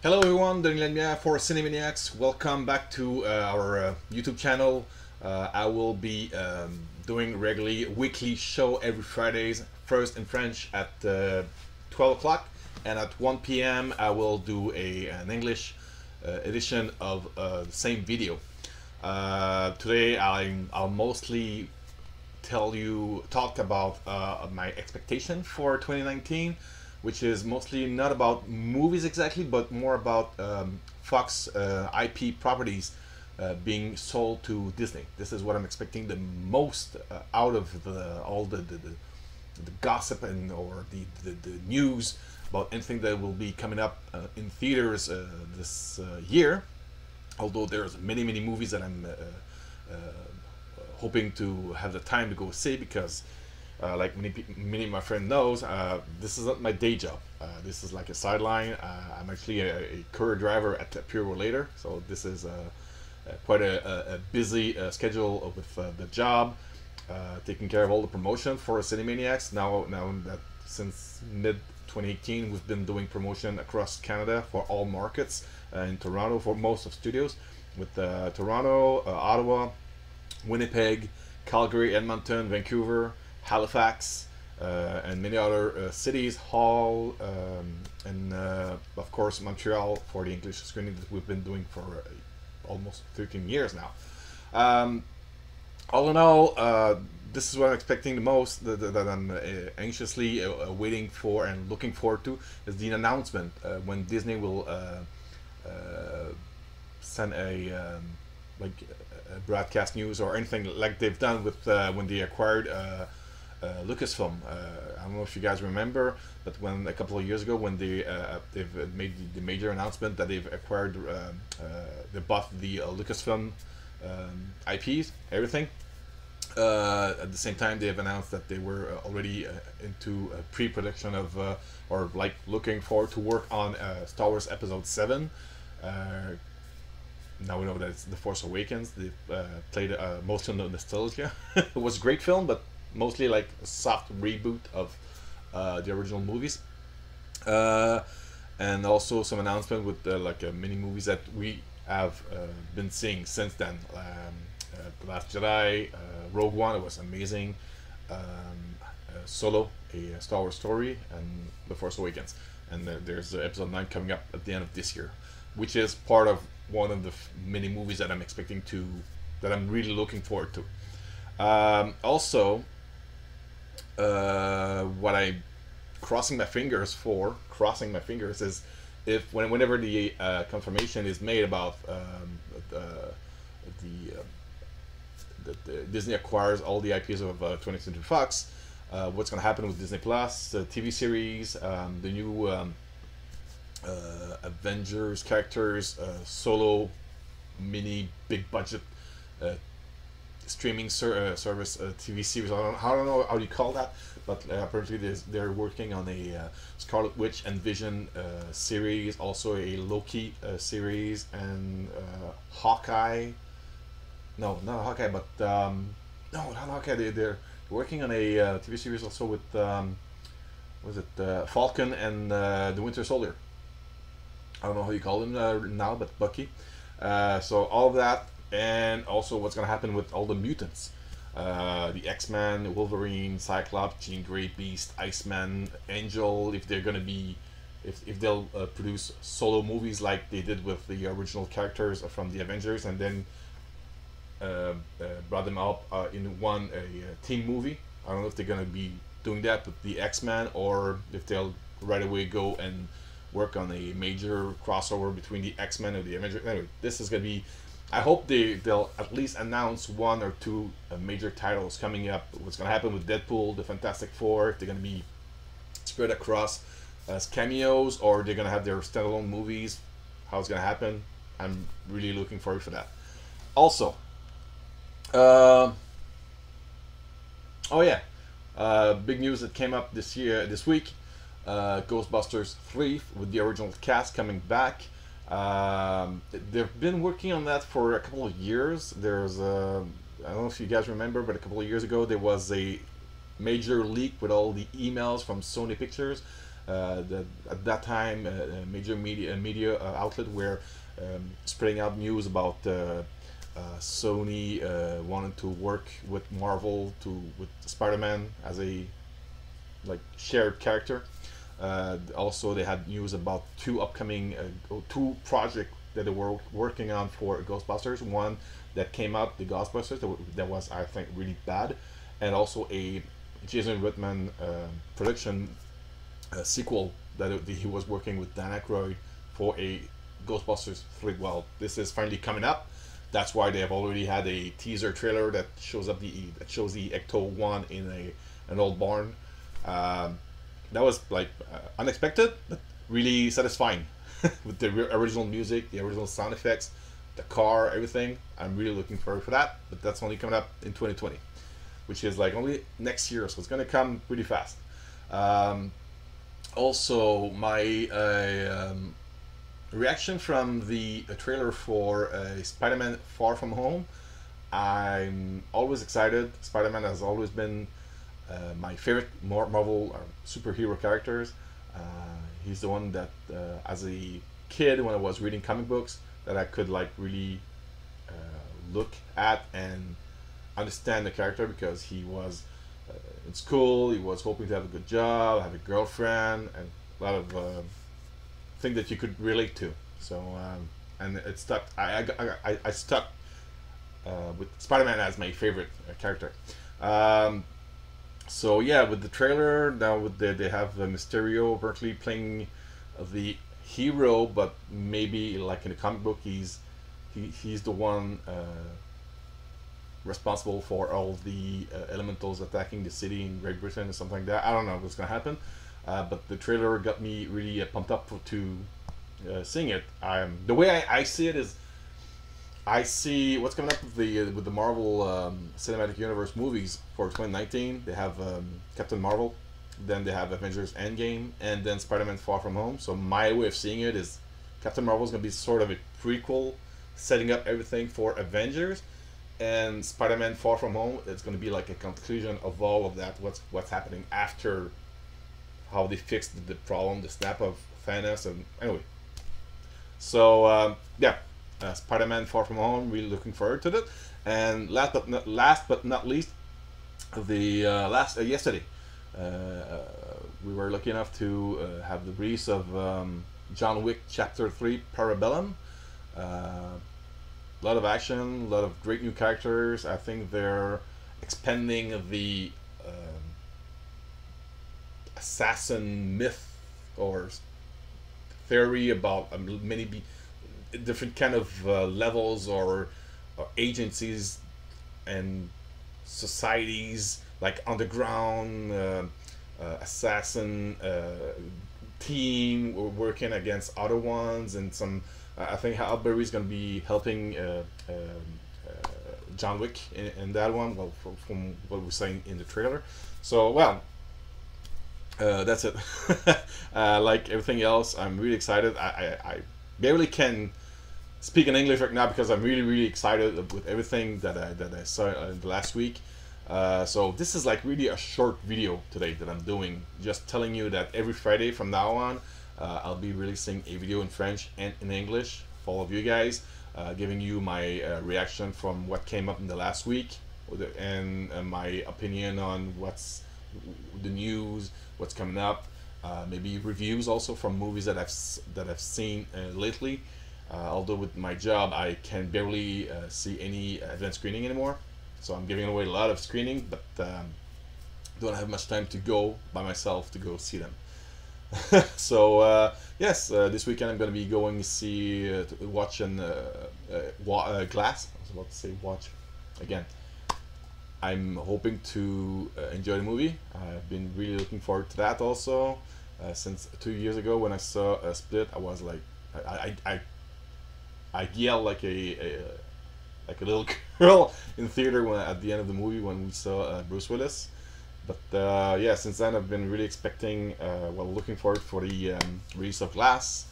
Hello everyone, Daniel for Cinemaniax. Welcome back to our YouTube channel. I will be doing regularly weekly show every Fridays, first in French at 12 o'clock, and at 1 p.m. I will do an English edition of the same video. Today I'll mostly talk about my expectation for 2019, which is mostly not about movies exactly, but more about Fox IP properties being sold to Disney. This is what I'm expecting the most out of all the gossip and or the news about anything that will be coming up in theaters this year. Although there's many movies that I'm hoping to have the time to go see, because like many of my friends knows, this is not my day job. This is like a sideline. I'm actually a courier driver at Pure Later, so this is quite a busy schedule with the job, taking care of all the promotion for Cinemaniax. Now that since mid 2018, we've been doing promotion across Canada for all markets, in Toronto for most of studios, with Toronto, Ottawa, Winnipeg, Calgary, Edmonton, Vancouver, Halifax, and many other cities, Hull, and of course Montreal for the English screening that we've been doing for almost 13 years now. All in all, this is what I'm expecting the most, that I'm anxiously waiting for and looking forward to, is the announcement when Disney will send a like broadcast news or anything like they've done with when they acquired Lucasfilm. I don't know if you guys remember, but when a couple of years ago, when they've made the major announcement that they've acquired, they bought the Lucasfilm IPs, everything. At the same time, they have announced that they were already into pre-production of, or like looking forward to work on Star Wars Episode 7. Now we know that it's The Force Awakens. They've played most of the nostalgia. It was a great film, but mostly like a soft reboot of the original movies. And also some announcement with like mini movies that we have been seeing since then. The Last Jedi, Rogue One, it was amazing. Solo, a Star Wars story, and The Force Awakens. And there's Episode 9 coming up at the end of this year, which is part of one of the many movies that I'm expecting to, that I'm really looking forward to. Also, what I'm crossing my fingers is if whenever the confirmation is made about the Disney acquires all the IPs of 20th Century Fox, what's going to happen with Disney Plus, the TV series, the new Avengers characters, solo, mini, big budget streaming service TV series. I don't know how you call that, but apparently they're working on a Scarlet Witch and Vision series, also a Loki series, and Hawkeye. No, not Hawkeye, but no, not Hawkeye. They're working on a TV series also with what was it, Falcon and the Winter Soldier. I don't know how you call him now, but Bucky. So all of that, and also what's going to happen with all the mutants. The X-Men, Wolverine, Cyclops, Jean Grey, Beast, Iceman, Angel, if they're going to be, if they'll produce solo movies like they did with the original characters from the Avengers, and then brought them up in a team movie. I don't know if they're going to be doing that with the X-Men, or if they'll right away go and work on a major crossover between the X-Men and the Avengers. Anyway, this is going to be, I hope they'll at least announce one or two major titles coming up. What's going to happen with Deadpool, the Fantastic Four, if they're going to be spread across as cameos, or they're going to have their standalone movies, how it's going to happen. I'm really looking forward for that. Also, oh yeah, big news that came up this week. Ghostbusters 3 with the original cast coming back. They've been working on that for a couple of years. There's I don't know if you guys remember, but a couple of years ago there was a major leak with all the emails from Sony Pictures That at that time, major media outlet were spreading out news about Sony wanted to work with Marvel with Spider-Man as a like shared character. Also, they had news about two projects that they were working on for Ghostbusters. One that came out, the Ghostbusters, that was, I think, really bad, and also a Jason Reitman production sequel that he was working with Dan Aykroyd for a Ghostbusters 3. Well, this is finally coming up. That's why they have already had a teaser trailer that shows the Ecto-1 in an old barn. That was like unexpected, but really satisfying with the original music, the original sound effects, the car, everything. I'm really looking forward for that, but that's only coming up in 2020, which is like only next year, so it's gonna come pretty fast. Also, my reaction from the trailer for Spider-Man Far From Home. I'm always excited. Spider-Man has always been my favorite Marvel superhero characters. He's the one that, as a kid, when I was reading comic books, that I could like really look at and understand the character, because he was in school, he was hoping to have a good job, have a girlfriend, and a lot of things that you could relate to. So and it stuck. I stuck with Spider-Man as my favorite character. So yeah, with the trailer now, they have Mysterio apparently playing the hero, but maybe like in the comic book, he's the one responsible for all the elementals attacking the city in Great Britain or something like that. I don't know what's gonna happen, but the trailer got me really pumped up to seeing it. The way I see it is, I see what's coming up with the Marvel Cinematic Universe movies for 2019. They have Captain Marvel, then they have Avengers Endgame, and then Spider-Man Far From Home. So my way of seeing it is Captain Marvel is going to be sort of a prequel, setting up everything for Avengers, and Spider-Man Far From Home is going to be like a conclusion of all of that. What's happening after, how they fixed the problem, the snap of Thanos, and anyway. So yeah. Spider-Man Far From Home, really looking forward to that. And last but not least, yesterday, we were lucky enough to have the release of John Wick Chapter 3 Parabellum. A lot of action, a lot of great new characters. I think they're expanding the assassin myth or theory about many different kind of levels or agencies and societies, like underground assassin team working against other ones, and some I think Hal Berry is going to be helping John Wick in that one, well, from what we're saying in the trailer. So well, that's it. Like everything else, I'm really excited. I barely can speak in English right now because I'm really excited with everything that I saw in the last week. So this is like really a short video today that I'm doing, just telling you that every Friday from now on I'll be releasing a video in French and in English for all of you guys, giving you my reaction from what came up in the last week, and my opinion on what's the news, what's coming up, maybe reviews also from movies that I've seen lately. Although with my job I can barely see any advanced screening anymore, so I'm giving away a lot of screening, but don't have much time to go by myself to go see them. So yes, this weekend I'm going to be going to see watch and Glass. I was about to say watch again. I'm hoping to enjoy the movie. I've been really looking forward to that also. Since 2 years ago when I saw Split, I was like, I yelled like a little girl in theater at the end of the movie when we saw Bruce Willis. But yeah, since then I've been really expecting, looking forward for the release of Glass.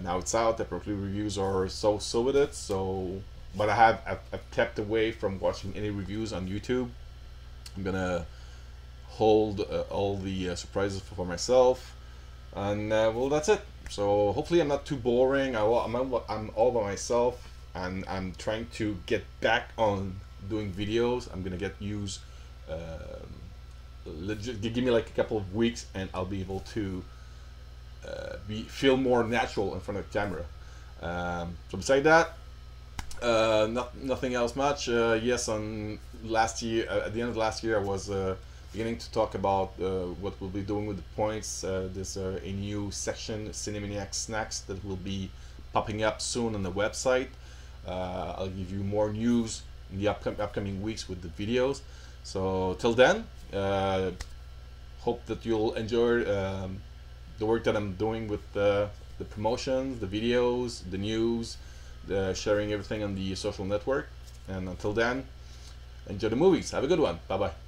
Now it's out. Apparently reviews are so with it. So, but I've kept away from watching any reviews on YouTube. I'm gonna hold all the surprises for myself. And well, that's it. So hopefully I'm not too boring. I'm all by myself, and I'm trying to get back on doing videos. I'm gonna get used. Legit, give me like a couple of weeks, and I'll be able to feel more natural in front of the camera. So beside that, nothing else much. Yes, on last year, at the end of last year, I was beginning to talk about what we'll be doing with the points. There's a new section, Cinemaniax Snacks, that will be popping up soon on the website. I'll give you more news in the upcoming weeks with the videos. So till then, hope that you'll enjoy the work that I'm doing with the promotions, the videos, the news, sharing everything on the social network. And until then, enjoy the movies. Have a good one. Bye bye.